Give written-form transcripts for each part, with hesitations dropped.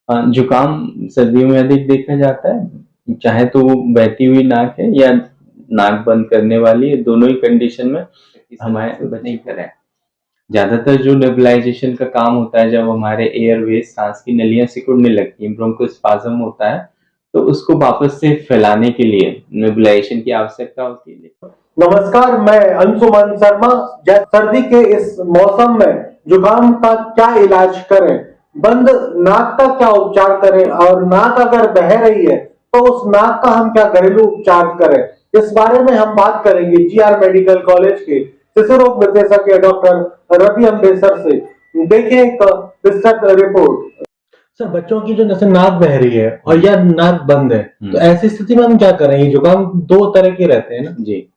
जुकाम सर्दियों में अधिक देखा जाता है, चाहे तो वो बहती हुई नाक है या नाक बंद करने वाली है, दोनों ही कंडीशन में हमारे बच्चे करें। ज़्यादातर जो नेबुलाइजेशन का काम होता है जब हमारे एयरवेज सांस की नलियां सिकुड़ने लगती हैं, ब्रोंकोस्पाज्म होता है, तो उसको वापस से फैलाने के लिए नेबुलाइजेशन की आवश्यकता होती है। नमस्कार, मैं अंशुमन शर्मा। सर्दी के इस मौसम में जुकाम का क्या इलाज करें, बंद नाक का क्या उपचार करें और नाक अगर बह रही है तो उस नाक का हम क्या घरेलू उपचार करें, इस बारे में हम बात करेंगे जीआर मेडिकल कॉलेज के शिशु रोग विशेषज्ञ डॉक्टर रवि अम्बेसर से। देखिए एक विस्तृत रिपोर्ट। सर, बच्चों की जो जैसे नाक बह रही है और या नाक बंद है, तो ऐसी स्थिति में हम क्या करें? ये जुकाम दो तरह के रहते हैं ना जी।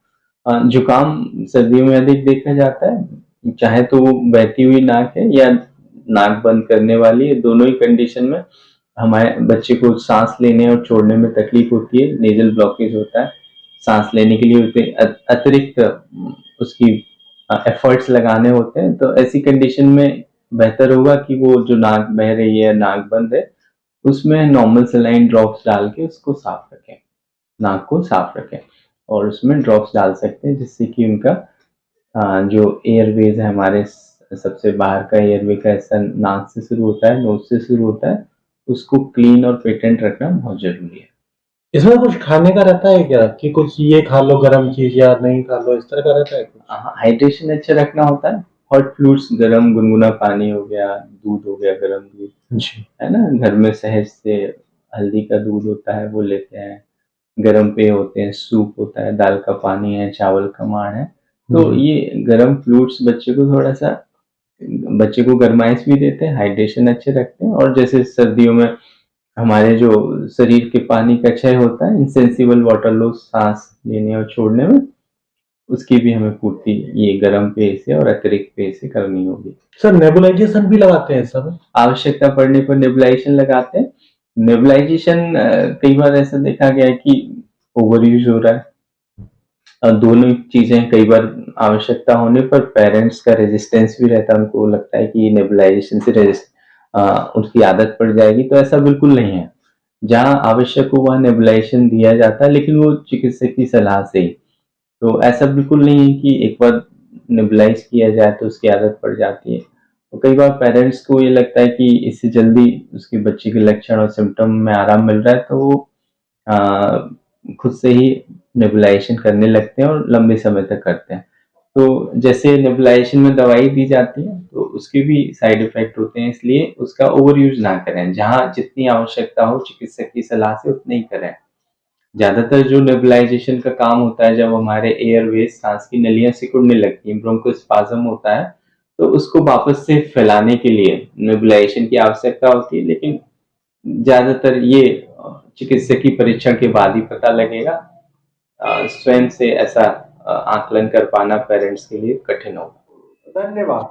जुकाम सर्दियों में अधिक देखा जाता है, चाहे तो वो बहती हुई नाक है या नाक बंद करने वाली है, दोनों ही कंडीशन में हमारे बच्चे को सांस लेने और छोड़ने में तकलीफ होती है, नेजल ब्लॉकेज होता है, सांस लेने के लिए अतिरिक्त उसकी एफर्ट्स लगाने होते हैं। तो ऐसी कंडीशन में बेहतर होगा कि वो जो नाक बह रही है, नाक बंद है, उसमें नॉर्मल सलाइन ड्रॉप्स डाल के उसको साफ रखें, नाक को साफ रखें और उसमें ड्रॉप्स डाल सकते हैं, जिससे कि उनका जो एयरवेज है, हमारे सबसे बाहर का एयरवे का हिस्सा नाक से शुरू होता है, नोज से शुरू होता है, उसको क्लीन और पेटेंट रखना बहुत जरूरी है। इसमें कुछ खाने का रहता है क्या कि कुछ ये खा लो गर्म चीज या नहीं खा लो, इस तरह का रहता है? हाइड्रेशन अच्छा रखना होता है, हॉट फ्लूइड्स, गरम गुनगुना पानी हो गया, दूध हो गया, गरम दूध है ना, घर में शहद से हल्दी का दूध होता है वो लेते हैं, गरम पेय होते हैं, सूप होता है, दाल का पानी है, चावल का माड़ है। तो ये गरम फ्लूइड्स बच्चे को गरमाइश भी देते हैं, हाइड्रेशन अच्छे रखते हैं। और जैसे सर्दियों में हमारे जो शरीर के पानी का क्षय होता है, इंसेंसिबल वाटर लॉस, सांस लेने और छोड़ने में, उसकी भी हमें पूर्ति ये गर्म पेय से और अतिरिक्त पेय से करनी होगी। सर, नेबुलाइजेशन भी लगाते हैं सब? आवश्यकता पड़ने पर नेबुलाइजेशन लगाते हैं। नेबुलाइजेशन कई बार ऐसा देखा गया है कि ओवर यूज हो रहा है, दोनों चीजें। कई बार आवश्यकता होने पर पेरेंट्स का रेजिस्टेंस भी रहता है, उनको लगता है कि नेबुलाइजेशन से उनकी आदत पड़ जाएगी, तो ऐसा बिल्कुल नहीं है। जहाँ आवश्यक हो वहाँ नेबुलाइजेशन दिया जाता है, लेकिन वो चिकित्सक की सलाह से ही। तो ऐसा बिल्कुल नहीं है कि एक बार नेबुलाइज किया जाए तो उसकी आदत पड़ जाती है। तो कई बार पेरेंट्स को ये लगता है कि इससे जल्दी उसके बच्चे के लक्षण और सिम्टम में आराम मिल रहा है, तो वो खुद से ही नेबुलाइजेशन करने लगते हैं और लंबे समय तक करते हैं। तो जैसे नेबुलाइजेशन में दवाई दी जाती है तो उसके भी साइड इफेक्ट होते हैं, इसलिए उसका ओवर यूज ना करें। जहाँ जितनी आवश्यकता हो चिकित्सक की सलाह से उतना ही करें। ज्यादातर जो नेबुलाइजेशन का काम होता है जब हमारे एयरवेज सांस की नलियां सिकुड़ने लगती हैं, ब्रोंकोस्पाज्म होता है, तो उसको वापस से फैलाने के लिए नेबुलाइजेशन की आवश्यकता होती है। लेकिन ज्यादातर ये चिकित्सक की परीक्षण के बाद ही पता लगेगा। स्वयं से ऐसा आकलन कर पाना पेरेंट्स के लिए कठिन होगा। धन्यवाद।